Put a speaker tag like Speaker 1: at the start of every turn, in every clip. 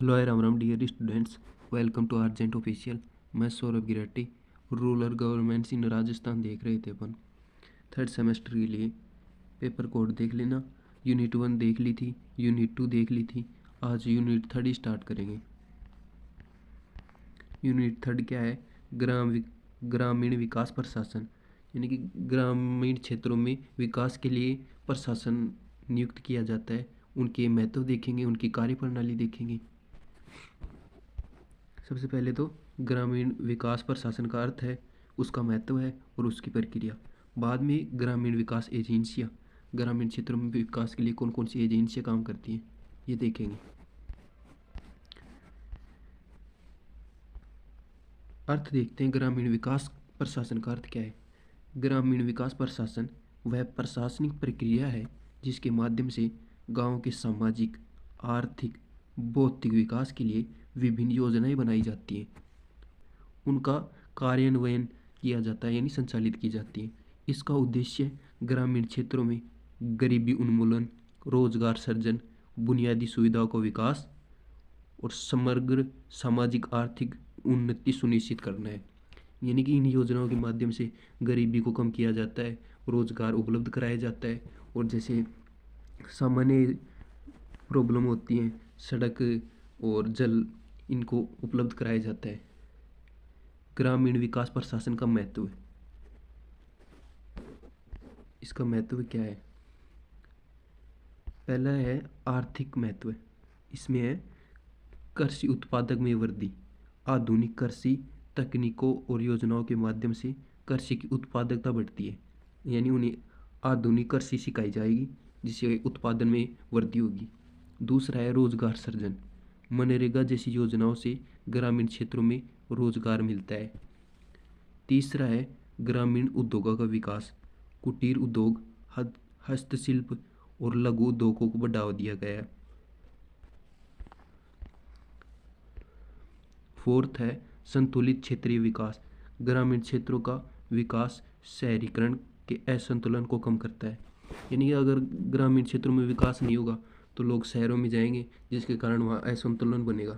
Speaker 1: Hello Ram Ram dear students, welcome to urgent official. मैं सौरभ गिराटी। Rural governments in Rajasthan देख रहे थे अपन। थर्ड सेमेस्टर के लिए पेपर कोड देख लेना। यूनिट 1 देख ली थी, यूनिट 2 देख ली थी। आज यूनिट 3 ही स्टार्ट करेंगे। यूनिट 3 क्या है? ग्रामीण विकास प्रशासन, यानी कि ग्रामीण क्षेत्रों में विकास के लिए प्रशासन नियुक्त किया जाता है। उनके महत्व देखेंगे, उनकी कार्यप्रणाली देखेंगे। सबसे पहले तो ग्रामीण विकास प्रशासन का अर्थ है, उसका महत्व है और उसकी प्रक्रिया। बाद में ग्रामीण विकास एजेंसियाँ, ग्रामीण क्षेत्रों में विकास के लिए कौन कौन सी एजेंसियाँ काम करती हैं, ये देखेंगे। अर्थ देखते हैं ग्रामीण विकास प्रशासन का अर्थ क्या है। ग्रामीण विकास प्रशासन वह प्रशासनिक प्रक्रिया है जिसके माध्यम से गांव के सामाजिक, आर्थिक, भौतिक विकास के लिए विभिन्न योजनाएं बनाई जाती हैं। उनका कार्यान्वयन किया जाता है, यानी संचालित की जाती है। इसका उद्देश्य ग्रामीण क्षेत्रों में गरीबी उन्मूलन, रोजगार सृजन, बुनियादी सुविधाओं का विकास और समग्र सामाजिक आर्थिक उन्नति सुनिश्चित करना है। यानी कि इन योजनाओं के माध्यम से गरीबी को कम किया जाता है, रोजगार उपलब्ध कराया जाता है, और जैसे सामान्य प्रॉब्लम होती हैं, सड़क और जल, इनको उपलब्ध कराया जाता है। ग्रामीण विकास प्रशासन का महत्व, इसका महत्व क्या है? पहला है आर्थिक महत्व। इसमें है कृषि उत्पादक में वृद्धि। आधुनिक कृषि तकनीकों और योजनाओं के माध्यम से कृषि की उत्पादकता बढ़ती है, यानी उन्हें आधुनिक कृषि सिखाई जाएगी जिससे उत्पादन में वृद्धि होगी। दूसरा है रोजगार सृजन। मनरेगा जैसी योजनाओं से ग्रामीण क्षेत्रों में रोजगार मिलता है। तीसरा है ग्रामीण उद्योगों का विकास। कुटीर उद्योग, हस्तशिल्प और लघु उद्योगों को बढ़ावा दिया गया है। फोर्थ है संतुलित क्षेत्रीय विकास। ग्रामीण क्षेत्रों का विकास शहरीकरण के असंतुलन को कम करता है। यानी कि अगर ग्रामीण क्षेत्रों में विकास नहीं होगा तो लोग शहरों में जाएंगे, जिसके कारण वहाँ असंतुलन बनेगा।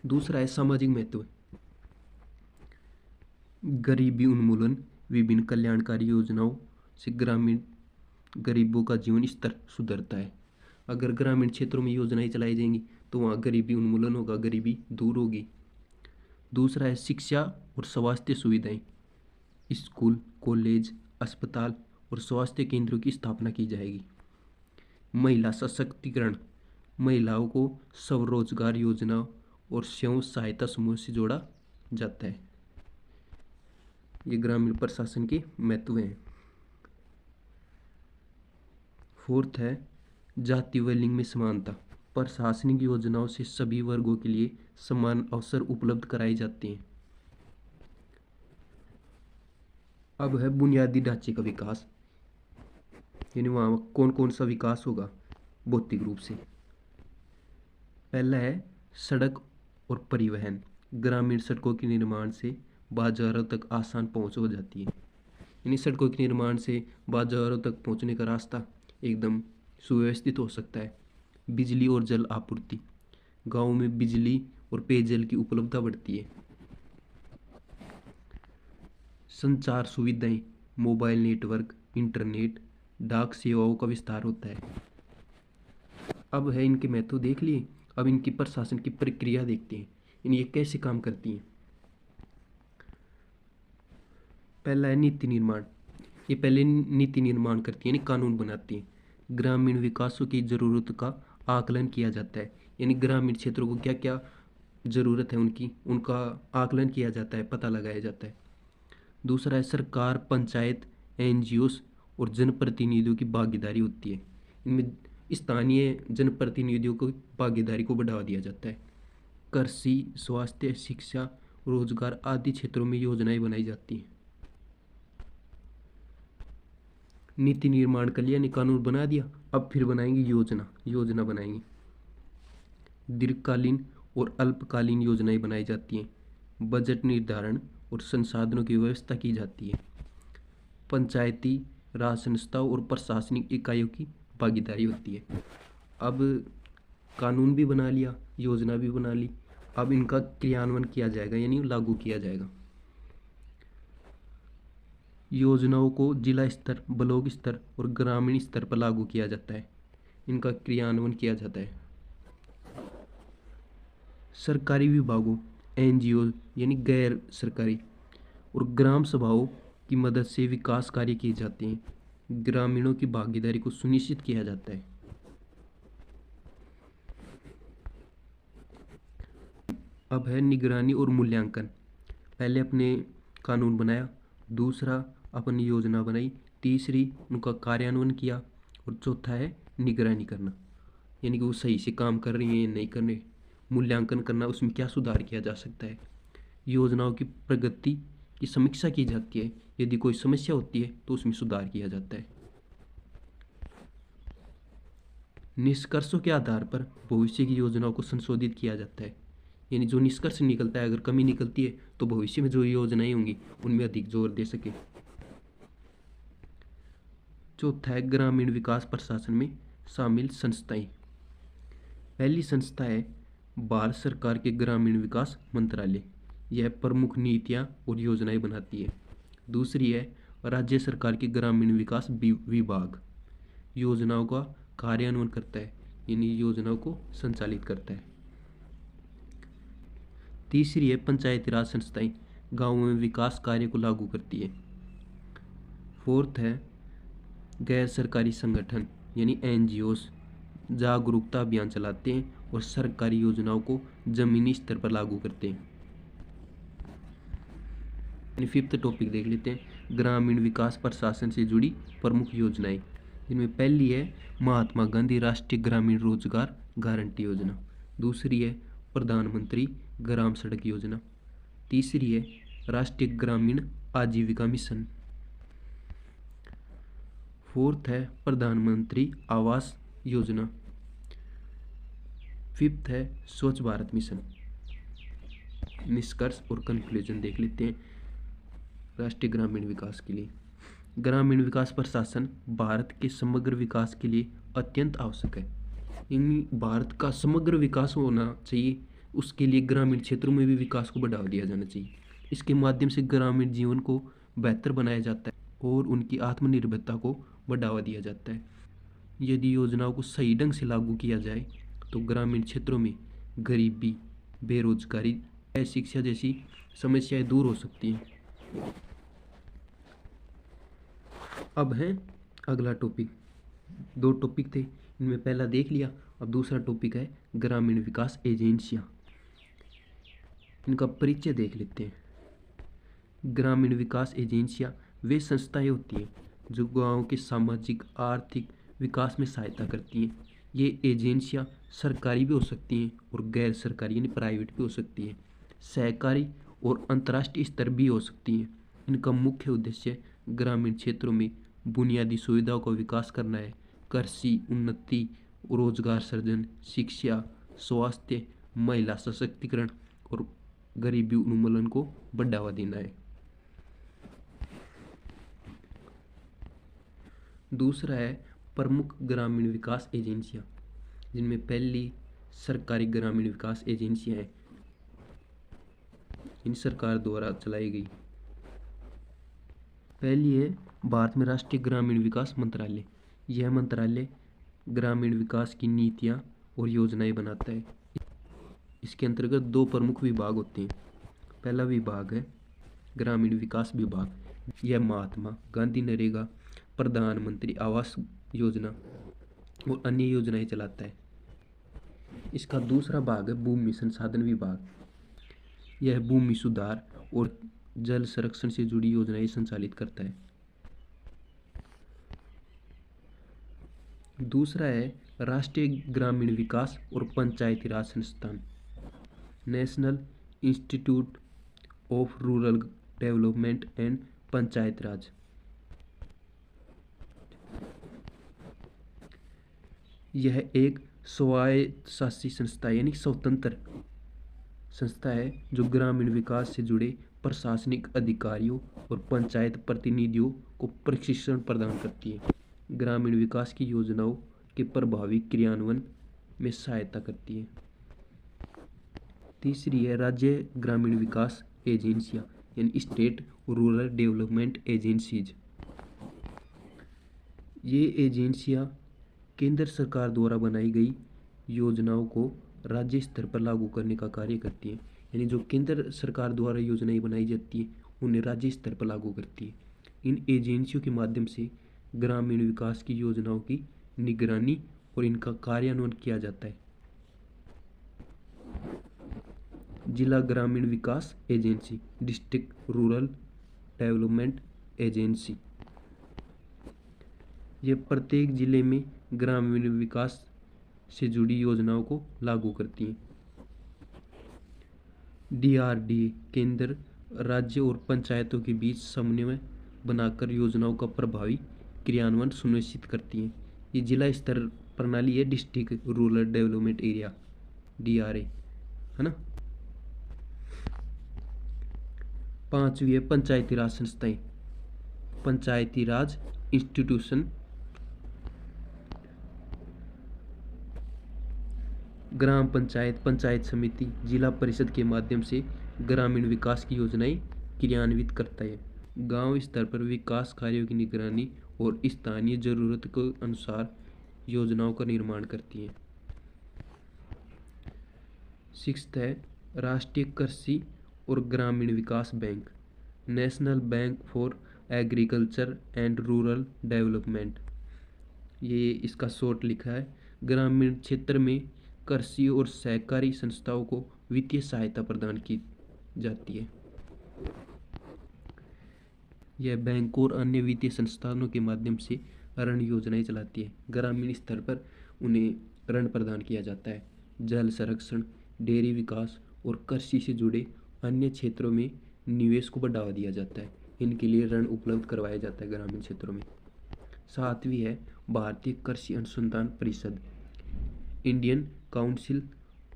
Speaker 1: दूसरा है सामाजिक महत्व। गरीबी उन्मूलन। विभिन्न कल्याणकारी योजनाओं से ग्रामीण गरीबों का जीवन स्तर सुधरता है। अगर ग्रामीण क्षेत्रों में योजनाएं चलाई जाएंगी तो वहाँ गरीबी उन्मूलन होगा, गरीबी दूर होगी। दूसरा है शिक्षा और स्वास्थ्य सुविधाएं। स्कूल, कॉलेज, अस्पताल और स्वास्थ्य केंद्रों की स्थापना की जाएगी। महिला सशक्तिकरण। महिलाओं को स्वरोजगार योजना और स्वयं सहायता समूह से जोड़ा जाता है। ये ग्रामीण प्रशासन के महत्व हैं। फोर्थ है जाति व लिंग में समानता। प्रशासनिक योजनाओं से सभी वर्गों के लिए समान अवसर उपलब्ध कराए जाते हैं। अब है बुनियादी ढांचे का विकास, यानी वहाँ कौन कौन सा विकास होगा भौतिक रूप से। पहला है सड़क और परिवहन। ग्रामीण सड़कों के निर्माण से बाजारों तक आसान पहुँच हो जाती है। यानी सड़कों के निर्माण से बाजारों तक पहुँचने का रास्ता एकदम सुव्यवस्थित हो सकता है। बिजली और जल आपूर्ति। गाँव में बिजली और पेयजल की उपलब्धता बढ़ती है। संचार सुविधाएं, मोबाइल नेटवर्क, इंटरनेट, डाक सेवाओं का विस्तार होता है। अब है इनके महत्व देख लिए, अब इनकी प्रशासन की प्रक्रिया देखते हैं, ये कैसे काम करती हैं। पहला है नीति निर्माण। ये पहले नीति निर्माण करती है, यानी कानून बनाती है। ग्रामीण विकासों की ज़रूरत का आकलन किया जाता है, यानी ग्रामीण क्षेत्रों को क्या क्या ज़रूरत है उनका आकलन किया जाता है, पता लगाया जाता है। दूसरा है सरकार, पंचायत, एनजीओस और जनप्रतिनिधियों की भागीदारी होती है। इनमें स्थानीय जनप्रतिनिधियों को भागीदारी को बढ़ावा दिया जाता है। कृषि, स्वास्थ्य, शिक्षा, रोजगार आदि क्षेत्रों में योजनाएं बनाई जाती हैं। नीति निर्माण कर लिया, कानून बना दिया, अब फिर बनाएंगे योजना बनाएंगे। दीर्घकालीन और अल्पकालीन योजनाएं बनाई जाती हैं। बजट निर्धारण और संसाधनों की व्यवस्था की जाती है। पंचायती राज संस्थाओं और प्रशासनिक इकाइयों की भागीदारी होती है। अब कानून भी बना लिया, योजना भी बना ली, अब इनका क्रियान्वयन किया जाएगा यानी लागू किया जाएगा। योजनाओं को जिला स्तर, ब्लॉक स्तर और ग्रामीण स्तर पर लागू किया जाता है, इनका क्रियान्वयन किया जाता है। सरकारी विभागों, एनजीओ यानी गैर सरकारी और ग्राम सभाओं की मदद से विकास कार्य किए जाते हैं, ग्रामीणों की भागीदारी को सुनिश्चित किया जाता है। अब है निगरानी और मूल्यांकन। पहले अपने कानून बनाया, दूसरा अपनी योजना बनाई, तीसरी उनका कार्यान्वयन किया और चौथा है निगरानी करना, यानी कि वो सही से काम कर रही हैं या नहीं कर रहे। मूल्यांकन करना, उसमें क्या सुधार किया जा सकता है। योजनाओं की प्रगति की समीक्षा की जाती है, यदि कोई समस्या होती है तो उसमें सुधार किया जाता है। निष्कर्षों के आधार पर भविष्य की योजनाओं को संशोधित किया जाता है, यानी जो निष्कर्ष निकलता है, अगर कमी निकलती है तो भविष्य में जो योजनाएं होंगी उनमें अधिक जोर दे सके। चौथा है ग्रामीण विकास प्रशासन में शामिल संस्थाएं। पहली संस्था है भारत सरकार के ग्रामीण विकास मंत्रालय, यह प्रमुख नीतियां और योजनाएं बनाती है। दूसरी है राज्य सरकार के ग्रामीण विकास विभाग, योजनाओं का कार्यान्वयन करता है, यानी योजनाओं को संचालित करता है। तीसरी है पंचायती राज संस्थाएं, गांवों में विकास कार्य को लागू करती है। फोर्थ है गैर सरकारी संगठन यानी एनजीओस, जागरूकता अभियान चलाते हैं और सरकारी योजनाओं को जमीनी स्तर पर लागू करते हैं। फिफ्थ टॉपिक देख लेते हैं, ग्रामीण विकास प्रशासन से जुड़ी प्रमुख योजनाएं, जिनमें पहली है महात्मा गांधी राष्ट्रीय ग्रामीण रोजगार गारंटी योजना, दूसरी है प्रधानमंत्री ग्राम सड़क योजना, तीसरी है राष्ट्रीय ग्रामीण आजीविका मिशन, फोर्थ है प्रधानमंत्री आवास योजना, फिफ्थ है स्वच्छ भारत मिशन। निष्कर्ष और कंक्लूजन देख लेते हैं राष्ट्रीय ग्रामीण विकास के लिए। ग्रामीण विकास प्रशासन भारत के समग्र विकास के लिए अत्यंत आवश्यक है, इन भारत का समग्र विकास होना चाहिए, उसके लिए ग्रामीण क्षेत्रों में भी विकास को बढ़ावा दिया जाना चाहिए। इसके माध्यम से ग्रामीण जीवन को बेहतर बनाया जाता है और उनकी आत्मनिर्भरता को बढ़ावा दिया जाता है। यदि योजनाओं को सही ढंग से लागू किया जाए तो ग्रामीण क्षेत्रों में गरीबी, बेरोजगारी, अशिक्षा जैसी समस्याएं दूर हो सकती हैं। अब है अगला टॉपिक, दो टॉपिक थे, इनमें पहला देख लिया, अब दूसरा टॉपिक है ग्रामीण विकास एजेंसियां, इनका परिचय देख लेते हैं। ग्रामीण विकास एजेंसियां वे संस्थाएं होती हैं जो गांव के सामाजिक आर्थिक विकास में सहायता करती हैं। ये एजेंसियां सरकारी भी हो सकती हैं और गैर सरकारी यानी प्राइवेट भी हो सकती हैं, सहकारी और अंतर्राष्ट्रीय स्तर भी हो सकती हैं। इनका मुख्य उद्देश्य ग्रामीण क्षेत्रों में बुनियादी सुविधाओं का विकास करना है, कृषि उन्नति, रोजगार सृजन, शिक्षा, स्वास्थ्य, महिला सशक्तिकरण और गरीबी उन्मूलन को बढ़ावा देना है। दूसरा है प्रमुख ग्रामीण विकास एजेंसियां, जिनमें पहली सरकारी ग्रामीण विकास एजेंसियां हैं, इन सरकार द्वारा चलाई गई। पहली है भारत में राष्ट्रीय ग्रामीण विकास मंत्रालय, यह मंत्रालय ग्रामीण विकास की नीतियां और योजनाएं बनाता है। इसके अंतर्गत दो प्रमुख विभाग होते हैं। पहला विभाग है ग्रामीण विकास विभाग, यह महात्मा गांधी नरेगा, प्रधानमंत्री आवास योजना और अन्य योजनाएं चलाता है। इसका दूसरा भाग है भूमि संसाधन विभाग, यह भूमि सुधार और जल संरक्षण से जुड़ी योजनाएं संचालित करता है। दूसरा है राष्ट्रीय ग्रामीण विकास और पंचायती राज संस्थान, National Institute of Rural Development and Panchayat Raj. यह एक स्वायत्तशासी संस्था यानी स्वतंत्र संस्था है जो ग्रामीण विकास से जुड़े प्रशासनिक अधिकारियों और पंचायत प्रतिनिधियों को प्रशिक्षण प्रदान करती है। ग्रामीण विकास की योजनाओं के प्रभावी क्रियान्वयन में सहायता करती है। तीसरी है राज्य ग्रामीण विकास एजेंसियां यानी स्टेट रूरल डेवलपमेंट एजेंसीज। ये एजेंसियां केंद्र सरकार द्वारा बनाई गई योजनाओं को राज्य स्तर पर लागू करने का कार्य करती हैं। यानी जो केंद्र सरकार द्वारा योजनाएं बनाई जाती हैं उन्हें राज्य स्तर पर लागू करती है। इन एजेंसियों के माध्यम से ग्रामीण विकास की योजनाओं की निगरानी और इनका कार्यान्वयन किया जाता है। जिला ग्रामीण विकास agency, District Rural Development Agency, ये प्रत्येक जिले में ग्रामीण विकास से जुड़ी योजनाओं को लागू करती हैं। DRDA, केंद्र राज्य और पंचायतों के बीच समन्वय बनाकर योजनाओं का प्रभावी क्रियान्वयन सुनिश्चित करती हैं। ये जिला स्तर प्रणाली है, district Rural development area DRA, है ना। पांचवी है पंचायती राज संस्थाएं, पंचायती राज इंस्टीट्यूशन, ग्राम पंचायत, पंचायत समिति, जिला परिषद के माध्यम से ग्रामीण विकास की योजनाएं क्रियान्वित करता है। गांव स्तर पर विकास कार्यों की निगरानी और स्थानीय जरूरत के अनुसार योजनाओं का निर्माण करती है। सिक्स्थ है राष्ट्रीय कृषि और ग्रामीण विकास बैंक, National Bank for Agriculture and Rural Development. ये इसका शॉर्ट लिखा है। ग्रामीण क्षेत्र में कृषि और सहकारी संस्थाओं को वित्तीय सहायता प्रदान की जाती है। यह बैंक और अन्य वित्तीय संस्थानों के माध्यम से ऋण योजनाएं चलाती है। ग्रामीण स्तर पर उन्हें ऋण प्रदान किया जाता है। जल संरक्षण, डेयरी विकास और कृषि से जुड़े अन्य क्षेत्रों में निवेश को बढ़ावा दिया जाता है। इनके लिए ऋण उपलब्ध करवाया जाता है ग्रामीण क्षेत्रों में। सातवीं है भारतीय कृषि अनुसंधान परिषद, Indian council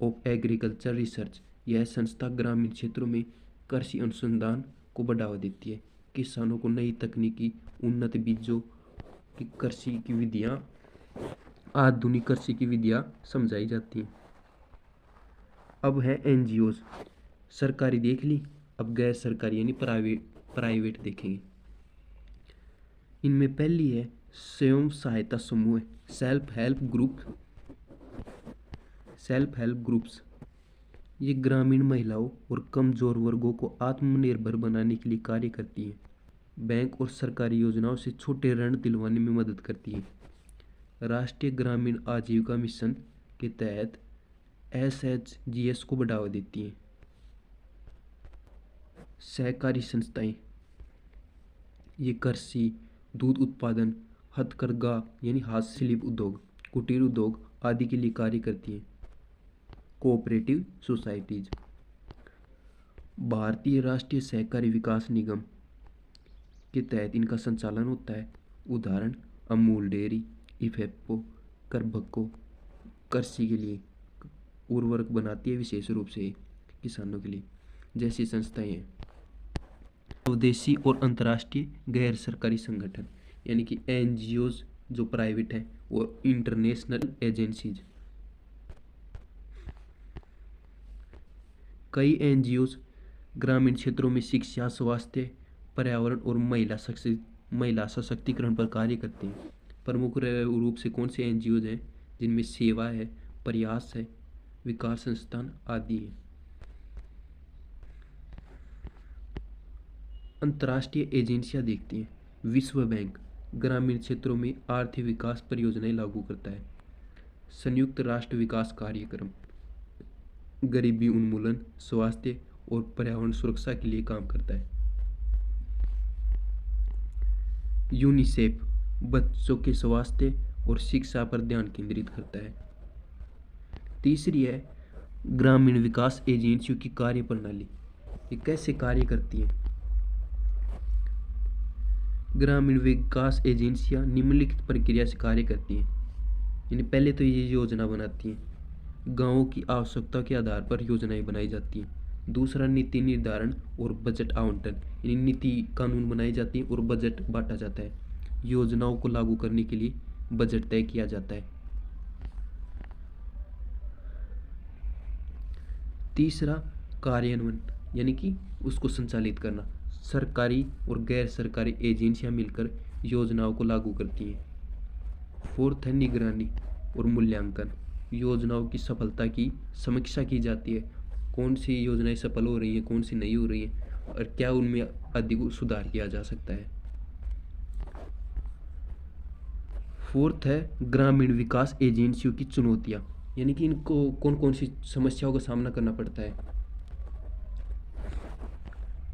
Speaker 1: of agriculture research. यह संस्था ग्रामीण क्षेत्रों में कृषि अनुसंधान को बढ़ावा देती है। किसानों को नई तकनीकी, उन्नत बीजों की कृषि की विधियाँ, आधुनिक कृषि की विधियाँ समझाई जाती हैं। अब है NGOs, सरकारी देख ली, अब गैर सरकारी यानी प्राइवेट देखेंगे। इनमें पहली है स्वयं सहायता समूह, सेल्फ हेल्प ग्रुप्स। ये ग्रामीण महिलाओं और कमजोर वर्गों को आत्मनिर्भर बनाने के लिए कार्य करती हैं। बैंक और सरकारी योजनाओं से छोटे ऋण दिलवाने में मदद करती है। राष्ट्रीय ग्रामीण आजीविका मिशन के तहत SHGs को बढ़ावा देती हैं। सहकारी संस्थाएं, ये कृषि, दूध उत्पादन, हथकरघा यानी हस्तशिल्प उद्योग, कुटीर उद्योग आदि के लिए कार्य करती हैं। कोऑपरेटिव सोसाइटीज, भारतीय राष्ट्रीय सहकारी विकास निगम के तहत इनका संचालन होता है। उदाहरण अमूल डेयरी, इफेको, करभको कृषि के लिए उर्वरक बनाती है, विशेष रूप से किसानों के लिए, जैसी संस्थाएं हैं। स्वदेशी और अंतर्राष्ट्रीय गैर सरकारी संगठन यानी कि NGOs जो प्राइवेट है, और इंटरनेशनल एजेंसीज। कई NGOs ग्रामीण क्षेत्रों में शिक्षा, स्वास्थ्य, पर्यावरण और महिला सशक्तिकरण पर कार्य करते हैं। प्रमुख रूप से कौन से NGOs हैं जिनमें सेवा है, प्रयास है, विकास संस्थान आदि हैं। अंतर्राष्ट्रीय एजेंसियां देखती हैं। विश्व बैंक ग्रामीण क्षेत्रों में आर्थिक विकास परियोजनाएं लागू करता है। संयुक्त राष्ट्र विकास कार्यक्रम गरीबी उन्मूलन, स्वास्थ्य और पर्यावरण सुरक्षा के लिए काम करता है। यूनिसेफ बच्चों के स्वास्थ्य और शिक्षा पर ध्यान केंद्रित करता है। तीसरी है ग्रामीण विकास एजेंसियों की कार्य प्रणाली, ये कैसे कार्य करती हैं। ग्रामीण विकास एजेंसियां निम्नलिखित प्रक्रिया से कार्य करती हैं। यानी पहले तो ये योजना बनाती हैं, गांवों की आवश्यकता के आधार पर योजनाएं बनाई जाती हैं। दूसरा नीति निर्धारण और बजट आवंटन, यानी नीति कानून बनाई जाती है और बजट बांटा जाता है। योजनाओं को लागू करने के लिए बजट तय किया जाता है। तीसरा कार्यान्वयन, यानी कि उसको संचालित करना। सरकारी और गैर सरकारी एजेंसियां मिलकर योजनाओं को लागू करती हैं। फोर्थ है निगरानी और मूल्यांकन। योजनाओं की सफलता की समीक्षा की जाती है, कौन सी योजनाएं सफल हो रही हैं, कौन सी नहीं हो रही हैं, और क्या उनमें अधिक सुधार किया जा सकता है। फोर्थ है ग्रामीण विकास एजेंसियों की चुनौतियां, यानी कि इनको कौन कौन सी समस्याओं का सामना करना पड़ता है।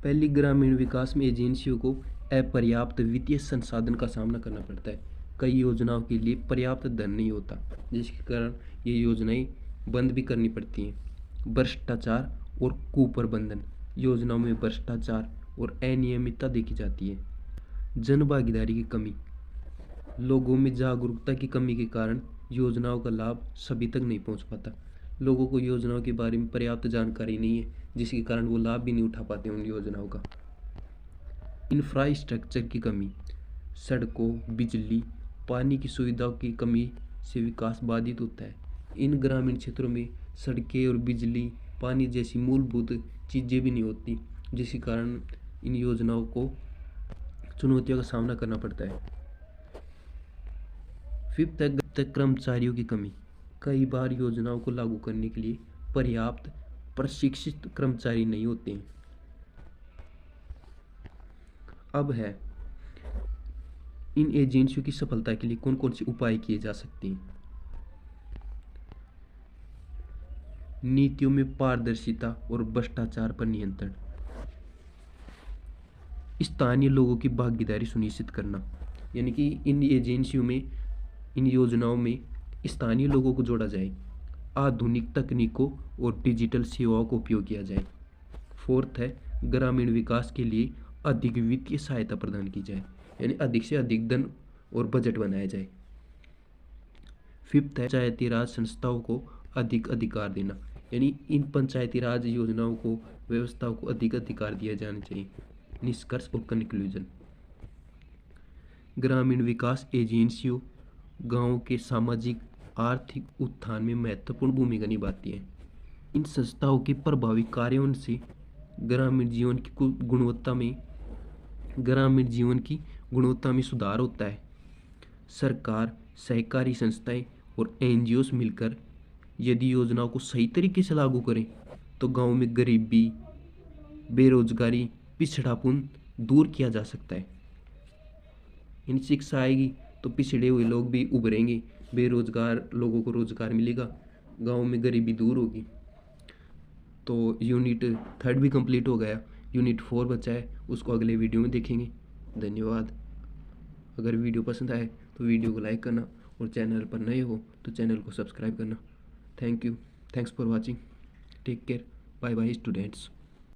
Speaker 1: पहली, ग्रामीण विकास में एजेंसियों को अपर्याप्त वित्तीय संसाधन का सामना करना पड़ता है। कई योजनाओं के लिए पर्याप्त धन नहीं होता, जिसके कारण ये योजनाएं बंद भी करनी पड़ती हैं। भ्रष्टाचार और कुप्रबंधन, योजनाओं में भ्रष्टाचार और अनियमितता देखी जाती है। जन भागीदारी की कमी, लोगों में जागरूकता की कमी के कारण योजनाओं का लाभ सभी तक नहीं पहुंच पाता। लोगों को योजनाओं के बारे में पर्याप्त जानकारी नहीं है, जिसके कारण वो लाभ भी नहीं उठा पाते उन योजनाओं का। इंफ्रास्ट्रक्चर की कमी, सड़कों, बिजली, पानी की सुविधाओं की कमी से विकास बाधित होता है। इन ग्रामीण क्षेत्रों में सड़कें और बिजली, पानी जैसी मूलभूत चीज़ें भी नहीं होती, जिसके कारण इन योजनाओं को चुनौतियों का सामना करना पड़ता है। फिफ्थ है कर्मचारियों की कमी। कई बार योजनाओं को लागू करने के लिए पर्याप्त प्रशिक्षित कर्मचारी नहीं होते हैं। अब है इन एजेंसियों की सफलता के लिए कौन कौन से उपाय किए जा सकते हैं। नीतियों में पारदर्शिता और भ्रष्टाचार पर नियंत्रण। स्थानीय लोगों की भागीदारी सुनिश्चित करना, यानी कि इन एजेंसियों में, इन योजनाओं में स्थानीय लोगों को जोड़ा जाए। आधुनिक तकनीकों और डिजिटल सेवाओं का उपयोग किया जाए। फोर्थ है ग्रामीण विकास के लिए अधिक वित्तीय सहायता प्रदान की जाए, यानी अधिक से अधिक धन और बजट बनाया जाए। फिफ्थ है पंचायती राज संस्थाओं को अधिक अधिकार देना, यानी इन पंचायती राज योजनाओं को, व्यवस्थाओं को अधिक अधिकार दिया जाना चाहिए। निष्कर्ष और कंक्लूजन, ग्रामीण विकास एजेंसियों गांव के सामाजिक आर्थिक उत्थान में महत्वपूर्ण भूमिका निभाती है। इन संस्थाओं के प्रभावी कार्यों से ग्रामीण जीवन की गुणवत्ता में सुधार होता है। सरकार, सहकारी संस्थाएं और एनजीओ मिलकर यदि योजनाओं को सही तरीके से लागू करें तो गांव में गरीबी, बेरोजगारी, पिछड़ापन दूर किया जा सकता है। इन शिक्षा आएगी तो पिछड़े हुए लोग भी उभरेंगे, बेरोजगार लोगों को रोजगार मिलेगा, गांव में गरीबी दूर होगी। तो यूनिट 3 भी कंप्लीट हो गया, यूनिट 4 बचा है, उसको अगले वीडियो में देखेंगे। धन्यवाद। अगर वीडियो पसंद आए तो वीडियो को लाइक करना और चैनल पर नए हो तो चैनल को सब्सक्राइब करना। Thank you, thanks for watching, take care, bye bye students.